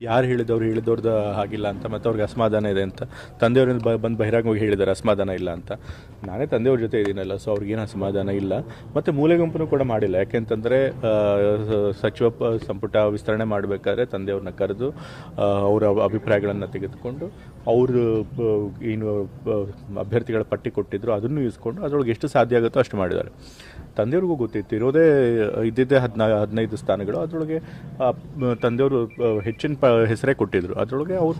ಯಾರು ಹೇಳಿದವ್ರದ್ದು ಹಾಗಿಲ್ಲ ಅಂತ, ಮತ್ತು ಅವ್ರಿಗೆ ಅಸಮಾಧಾನ ಇದೆ ಅಂತ ತಂದೆಯವ್ರಿಂದ ಬಂದು ಬಹಿರಂಗವಾಗಿ ಹೇಳಿದ್ದಾರೆ ಅಸಮಾಧಾನ ಇಲ್ಲ ಅಂತ. ನಾನೇ ತಂದೆಯವ್ರ ಜೊತೆ ಇದ್ದೀನಲ್ಲ, ಸೊ ಅವ್ರಿಗೇನು ಅಸಮಾಧಾನ ಇಲ್ಲ. ಮತ್ತು ಮೂಲೆ ಗುಂಪನ್ನು ಕೂಡ ಮಾಡಿಲ್ಲ. ಯಾಕೆಂತಂದರೆ ಸಚಿವ ಸಂಪುಟ ವಿಸ್ತರಣೆ ಮಾಡಬೇಕಾದ್ರೆ ತಂದೆಯವ್ರನ್ನ ಕರೆದು ಅವರ ಅಭಿಪ್ರಾಯಗಳನ್ನು ತೆಗೆದುಕೊಂಡು ಅವರು ಏನು ಅಭ್ಯರ್ಥಿಗಳ ಪಟ್ಟಿ ಕೊಟ್ಟಿದ್ರು ಅದನ್ನು ಇಸ್ಕೊಂಡು ಅದರೊಳಗೆ ಎಷ್ಟು ಸಾಧ್ಯ ಆಗುತ್ತೋ ಅಷ್ಟು ಮಾಡಿದ್ದಾರೆ. ತಂದೆಯವ್ರಿಗೂ ಗೊತ್ತಿತ್ತು ಇರೋದೇ ಇದ್ದಿದ್ದೇ 15 ಸ್ಥಾನಗಳು, ಅದರೊಳಗೆ ತಂದೆಯವರು ಹೆಚ್ಚಿನ ಹೆಸರೇ ಕೊಟ್ಟಿದ್ರು. ಅದರೊಳಗೆ ಅವ್ರು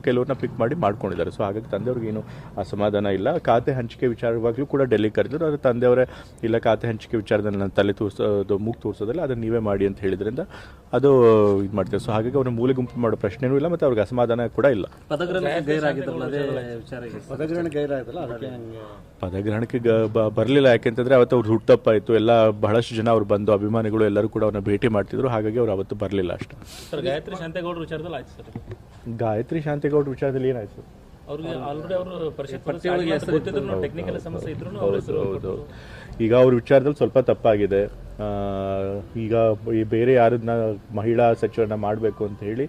ಕೆಲವ್ರನ್ನ ಪಿಕ್ ಮಾಡಿ ಮಾಡ್ಕೊಂಡಿದ್ದಾರೆ. ಸೊ ಹಾಗಾಗಿ ತಂದೆಯವ್ರಿಗೇನು ಅಸಮಾಧಾನ ಇಲ್ಲ. ಖಾತೆ ಹಂಚಿಕೆ ವಿಚಾರವಾಗ್ಲೂ ಕೂಡ ಡೆಲ್ಲಿಗೆ ಕರೆದಿದ್ರು. ಅದು ತಂದೆಯವರೇ ಇಲ್ಲ, ಖಾತೆ ಹಂಚಿಕೆ ವಿಚಾರದಲ್ಲಿ ನನ್ನ ತಲೆ ಮೂಗು ತೋರಿಸೋದಿಲ್ಲ, ಅದನ್ನು ನೀವೇ ಮಾಡಿ ಅಂತ ಹೇಳಿದ್ರಿಂದ ಅದು ಇದು ಮಾಡ್ತಾರೆ. ಸೊ ಹಾಗಾಗಿ ಅವ್ರನ್ನ ಮೂಲೆ ಗುಂಪು ಮಾಡೋ ಪ್ರಶ್ನೆನೂ ಇಲ್ಲ, ಮತ್ತು ಅವ್ರಿಗೆ ಅಸಮಾಧಾನ ಕೂಡ ಇಲ್ಲ. ಪದಗ್ರಹಣಕ್ಕೆ ಬರಲಿಲ್ಲ. ಯಾಕೆಂತಂದರೆ ಅವತ್ತು ಅವ್ರು ಹುಟ್ಟುಹಬ್ಬ ಇತ್ತು, ಎಲ್ಲ ಬಹಳಷ್ಟು ಜನ ಅವ್ರು ಬಂದು ಅಭಿಮಾನಿಗಳು ಎಲ್ಲರೂ ಕೂಡ ಅವ್ರನ್ನ ಭೇಟಿ ಮಾಡ್ತಿದ್ರು. ಹಾಗಾಗಿ ಅವ್ರು ಅವತ್ತು ಬರಲಿಲ್ಲ ಅಷ್ಟೇ. ಗಾಯತ್ರಿ ಶಾಂತೇಗೌಡರ ವಿಚಾರದಲ್ಲಿ ಆಯ್ತು ಸರ್. ಗಾಯತ್ರಿ ಶಾಂತೇಗೌಡರ ವಿಚಾರದಲ್ಲಿ ಏನಾಯ್ತು? ಅವ್ರಿಗೆ ಆಲ್ರೆಡಿ ಅವರು ಪರಿಷತ್ ಟೆಕ್ನಿಕಲ್ ಸಮಸ್ಯೆ ಇದ್ರು. ಹೌದು, ಈಗ ಅವ್ರ ವಿಚಾರದಲ್ಲಿ ಸ್ವಲ್ಪ ತಪ್ಪಾಗಿದೆ. ಈಗ ಬೇರೆ ಯಾರನ್ನ ಮಹಿಳಾ ಸಚಿವರನ್ನ ಮಾಡಬೇಕು ಅಂತ ಹೇಳಿ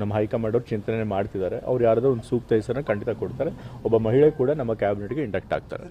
ನಮ್ಮ ಹೈಕಮಾಂಡ್ ಅವ್ರು ಚಿಂತನೆ ಮಾಡ್ತಿದ್ದಾರೆ. ಅವ್ರು ಯಾರಾದ್ರೂ ಒಂದು ಸೂಕ್ತ ಹೆಸರನ್ನ ಖಂಡಿತ ಕೊಡ್ತಾರೆ. ಒಬ್ಬ ಮಹಿಳೆ ಕೂಡ ನಮ್ಮ ಕ್ಯಾಬಿನೆಟ್ಗೆ ಇಂಡಕ್ಟ್ ಆಗ್ತಾರೆ.